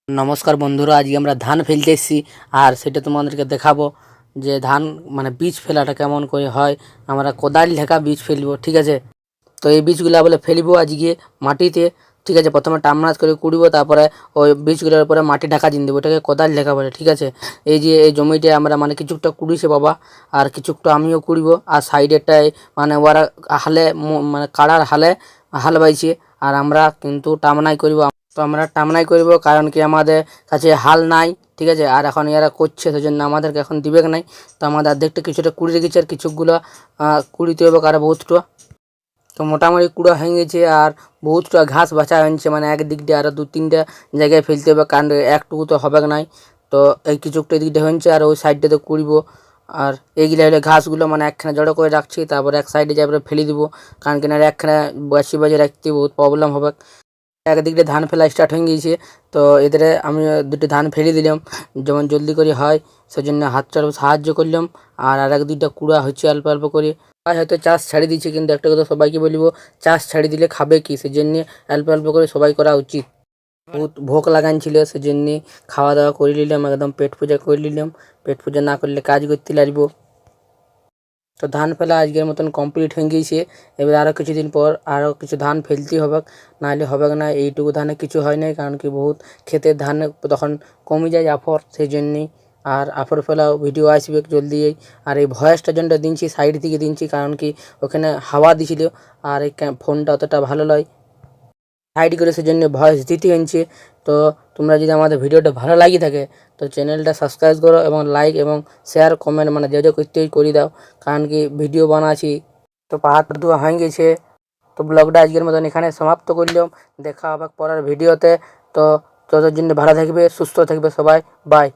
নমস্কার বন্ধুরা, আজকে আমরা ধান ফেলতে এসেছি আর সেটা তোমাদেরকে দেখাবো যে ধান মানে বীজ ফেলাটা কেমন করে হয়। আমরা কোদাল ঢাকা বীজ ফেলবো, ঠিক আছে। তো এই বীজগুলো বলে ফেলবো আজকে মাটিতে, ঠিক আছে। প্রথমে টামনাজ করে কুড়িব, তারপরে ওই বীজগুলোর উপরে মাটি ঢাকা দিন দেবো, এটাকে কোদাল ঢাকা বলে, ঠিক আছে। এই যে এই জমিতে আমরা মানে কিছুটা কুড়িছে বাবা, আর কিছুটা আমিও কুড়িব। আর সাইডেরটাই মানে ওরা হালে মানে কাড়ার হালে হাল বাইছে, আর আমরা কিন্তু টামনাই করব। তো আমরা টামনাই করব, কারণ কি আমাদের কাছে হাল নাই, ঠিক আছে। আর এখন এরা করছে, সেজন্য আমাদেরকে এখন দিবে নাই। তো আমাদের দেখতে কিছুটা কুড়ি রেখেছে, আর কিছুগুলো কুড়িতে হবে, কারো বহুতটা। তো মোটামুটি কুড়া হয়ে গেছে, আর বহুতটা ঘাস বাছা হয়েছে, মানে একদিক দিয়ে আরও 2-3টা জায়গায় ফেলতে হবে, কারণ একটুকু তো হবে নাই। তো এই কিছুটা দিক দিয়ে হয়েছে, আর ওই সাইডটাতে কুড়িব। আর এইগুলো হলে ঘাসগুলো মানে একখানে জড়ো করে রাখছি, তারপর এক সাইডে যাই ফেলে দিব, কারণ কিনা একখানে বাসি বাজে রাখতে বহুত প্রবলেম হবে। একদিক দিয়ে ধান ফেলা স্টার্ট হয়ে গিয়েছে, তো এদের আমি দুটো ধান ফেলে দিলাম যেমন জলদি করে হয়, সেজন্য হাতটার সাহায্য করলাম। আর এক দুইটা কুড়া হচ্ছে অল্প অল্প করে। আর হয়তো চাষ ছাড়ি দিচ্ছে, কিন্তু একটা কথা সবাইকে বলবো, চাষ ছাড়ি দিলে খাবে কি, সেজন্য অল্প অল্প করে সবাই করা উচিত। বহুত ভোগ লাগান ছিল, সেজন্যে খাওয়া দাওয়া করে নিলাম, একদম পেট পূজা করে নিলাম। পেট পূজা না করলে কাজ করতে লাগবো। তো ধান ফেলা আজকের মতন কমপ্লিট হয়ে গিয়েছে। এবার আরও কিছুদিন পর আরও কিছু ধান ফেলতেই হবে, নাহলে হবে না। এইটুকু ধানে কিছু হয় নাই, কারণ কি বহুত ক্ষেতের ধান তখন কমে যায় আফর, সেই জন্যেই। আর আফর ফেলাও ভিডিও আসবে জলদিই। আর এই ভয়েসটার জন্য দিচ্ছি, সাইড থেকে দিচ্ছি, কারণ কি ওখানে হাওয়া দিছিল, আর এই ফোনটা অতটা ভালো নয়, সাইড করে, সেজন্য ভয়েস দিতে হচ্ছে। তো তোমরা যদি আমাদের ভিডিওটা ভালো লাগি থাকে, তো চ্যানেলটা সাবস্ক্রাইব করো এবং লাইক এবং শেয়ার কমেন্ট মানে যে করতেই করে দাও, কারণ কি ভিডিও বানাচ্ছি। তো পাহাড় ধোয়া হয়ে গেছে। তো ব্লগটা আজকের মতন এখানে সমাপ্ত করলাম। দেখা হবে পরের ভিডিওতে। তো ততদিন ভালো থাকবে, সুস্থ থাকবে সবাই। বাই।